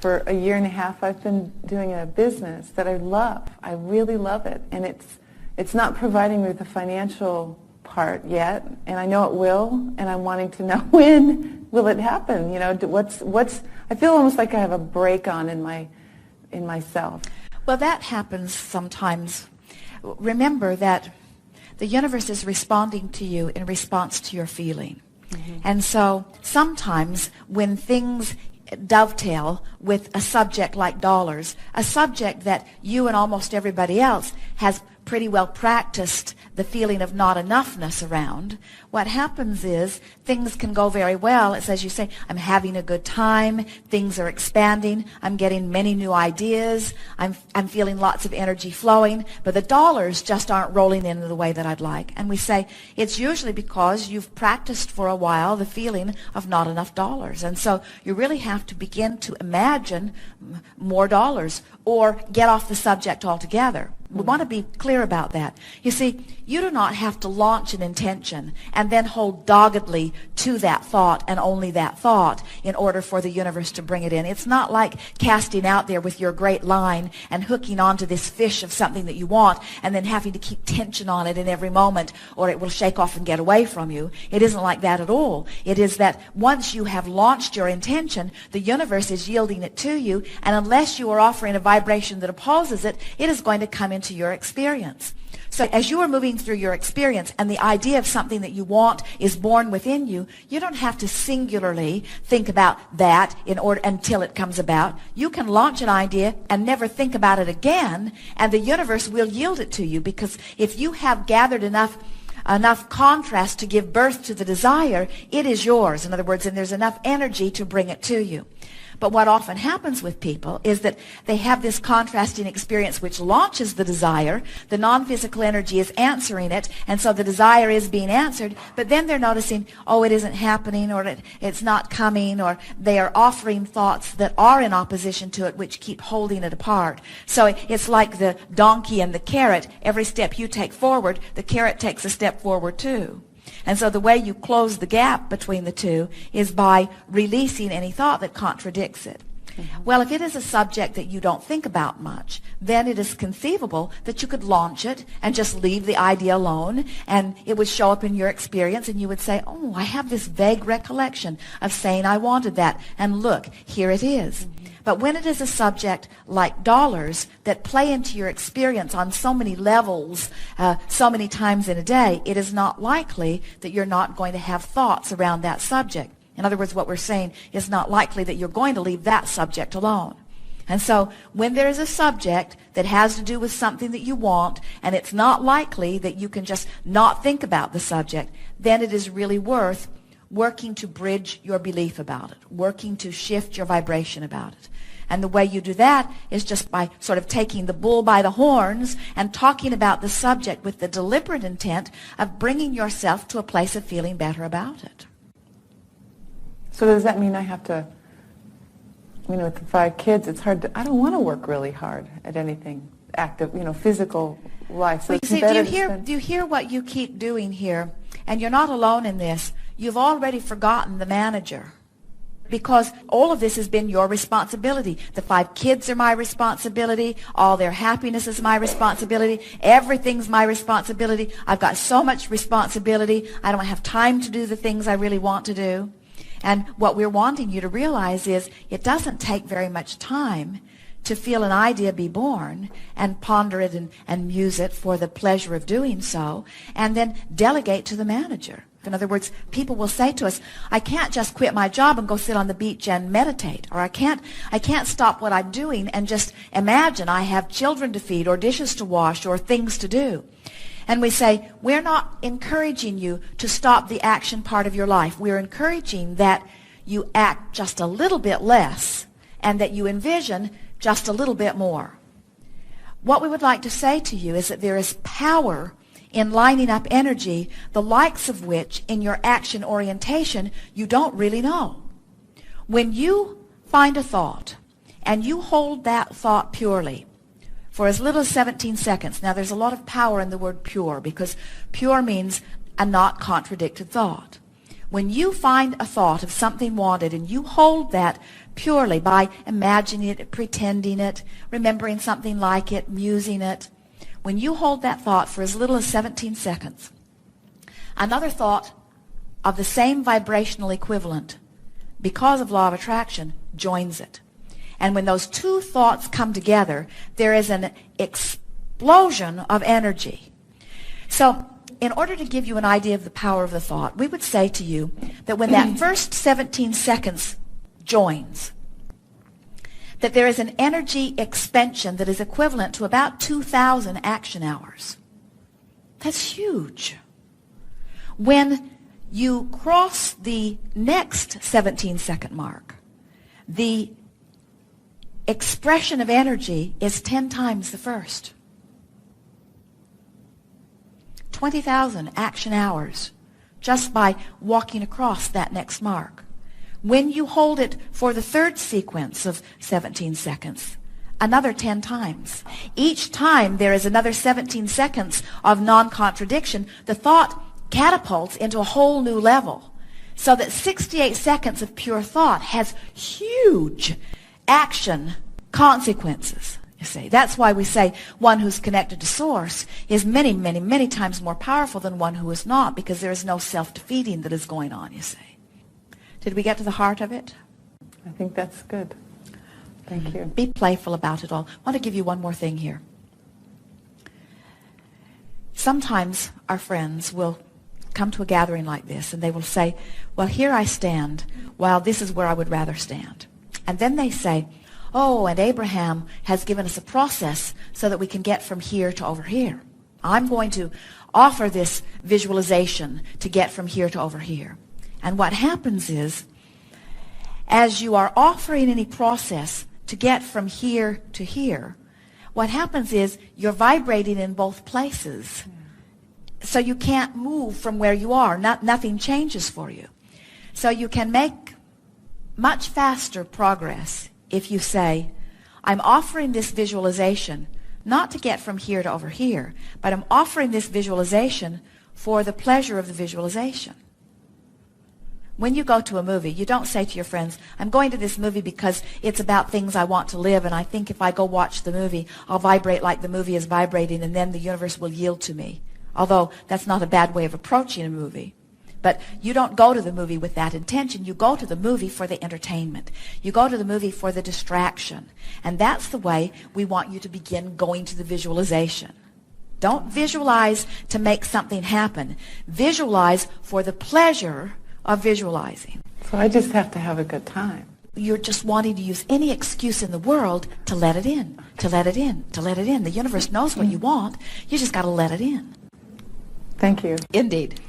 For a year and a half, I've been doing a business that I love. I really love it. And it's not providing me with the financial part yet, and I know it will, and I'm wanting to know when will it happen. You know, I feel almost like I have a break on in myself. Well, that happens sometimes. Remember that the universe is responding to you in response to your feeling. Mm-hmm. And so sometimes when things dovetail with a subject like dollars, a subject that you and almost everybody else has pretty well practiced the feeling of not enoughness around, what happens is things can go very well. It's as you say, I'm having a good time, things are expanding, I'm getting many new ideas, I'm feeling lots of energy flowing, but the dollars just aren't rolling in the way that I'd like. And we say it's usually because you've practiced for a while the feeling of not enough dollars. And so you really have to begin to imagine more dollars or get off the subject altogether. We want to be clear about that. You see, you do not have to launch an intention and then hold doggedly to that thought and only that thought in order for the universe to bring it in. It's not like casting out there with your great line and hooking onto this fish of something that you want and then having to keep tension on it in every moment or it will shake off and get away from you. It isn't like that at all. It is that once you have launched your intention, the universe is yielding it to you, and unless you are offering a vibration that opposes it, it is going to come into your experience. So as you are moving through your experience and the idea of something that you want is born within you, you don't have to singularly think about that in order until it comes about. You can launch an idea and never think about it again, and the universe will yield it to you, because if you have gathered enough contrast to give birth to the desire, it is yours. In other words, and there's enough energy to bring it to you. But what often happens with people is that they have this contrasting experience which launches the desire. The non-physical energy is answering it, and so the desire is being answered, but then they're noticing, oh, it isn't happening, or it's not coming, or they are offering thoughts that are in opposition to it which keep holding it apart. So it's like the donkey and the carrot. Every step you take forward, the carrot takes a step forward too. And so the way you close the gap between the two is by releasing any thought that contradicts it. Mm-hmm. Well, if it is a subject that you don't think about much, then it is conceivable that you could launch it and just leave the idea alone, and it would show up in your experience, and you would say, oh, I have this vague recollection of saying I wanted that, and look, here it is. Mm-hmm. But when it is a subject like dollars that play into your experience on so many levels, so many times in a day, it is not likely that you're not going to have thoughts around that subject. In other words, what we're saying is not likely that you're going to leave that subject alone. And so when there is a subject that has to do with something that you want, and it's not likely that you can just not think about the subject, then it is really worth working to bridge your belief about it, working to shift your vibration about it. And the way you do that is just by sort of taking the bull by the horns and talking about the subject with the deliberate intent of bringing yourself to a place of feeling better about it. So does that mean I have to, with the 5 kids, it's hard to, I don't want to work really hard at anything active, physical life. So well, see, do you hear what you keep doing here? And you're not alone in this. You've already forgotten the manager, because all of this has been your responsibility. The 5 kids are my responsibility. All their happiness is my responsibility. Everything's my responsibility. I've got so much responsibility. I don't have time to do the things I really want to do. And what we're wanting you to realize is it doesn't take very much time to feel an idea be born and ponder it and muse it for the pleasure of doing so, and then delegate to the manager. In other words, people will say to us, I can't just quit my job and go sit on the beach and meditate, or I can't stop what I'm doing and just imagine I have children to feed or dishes to wash or things to do. And we say, we're not encouraging you to stop the action part of your life. We're encouraging that you act just a little bit less and that you envision just a little bit more. What we would like to say to you is that there is power in lining up energy, the likes of which in your action orientation you don't really know. When you find a thought and you hold that thought purely for as little as 17 seconds, now there's a lot of power in the word pure, because pure means a not contradicted thought. When you find a thought of something wanted and you hold that purely by imagining it, pretending it, remembering something like it, musing it, when you hold that thought for as little as 17 seconds, another thought of the same vibrational equivalent, because of law of attraction, joins it. And when those two thoughts come together, there is an explosion of energy. So in order to give you an idea of the power of the thought, we would say to you that when that first 17 seconds joins, that there is an energy expansion that is equivalent to about 2,000 action hours. That's huge. When you cross the next 17-second mark, the expression of energy is 10 times the first. 20,000 action hours just by walking across that next mark. When you hold it for the third sequence of 17 seconds, another 10 times. Each time there is another 17 seconds of non-contradiction. The thought catapults into a whole new level, so that 68 seconds of pure thought has huge action consequences. You see, that's why we say one who's connected to Source is many, many, many times more powerful than one who is not, because there is no self-defeating that is going on, you see. Did we get to the heart of it? I think that's good. Thank you. Be playful about it all. I want to give you one more thing here. Sometimes our friends will come to a gathering like this and they will say, well, here I stand, while this is where I would rather stand. And then they say, oh, and Abraham has given us a process so that we can get from here to over here. I'm going to offer this visualization to get from here to over here. And what happens is, as you are offering any process to get from here to here, what happens is you're vibrating in both places. So you can't move from where you are. Nothing changes for you. So you can make much faster progress if you say, I'm offering this visualization not to get from here to over here, but I'm offering this visualization for the pleasure of the visualization. When you go to a movie, you don't say to your friends, I'm going to this movie because it's about things I want to live, and I think if I go watch the movie, I'll vibrate like the movie is vibrating, and then the universe will yield to me. Although that's not a bad way of approaching a movie. But you don't go to the movie with that intention. You go to the movie for the entertainment. You go to the movie for the distraction. And that's the way we want you to begin going to the visualization. Don't visualize to make something happen. Visualize for the pleasure of visualizing. So I just have to have a good time. You're just wanting to use any excuse in the world to let it in, to let it in, to let it in. The universe knows what you want. You just got to let it in. Thank you. Indeed.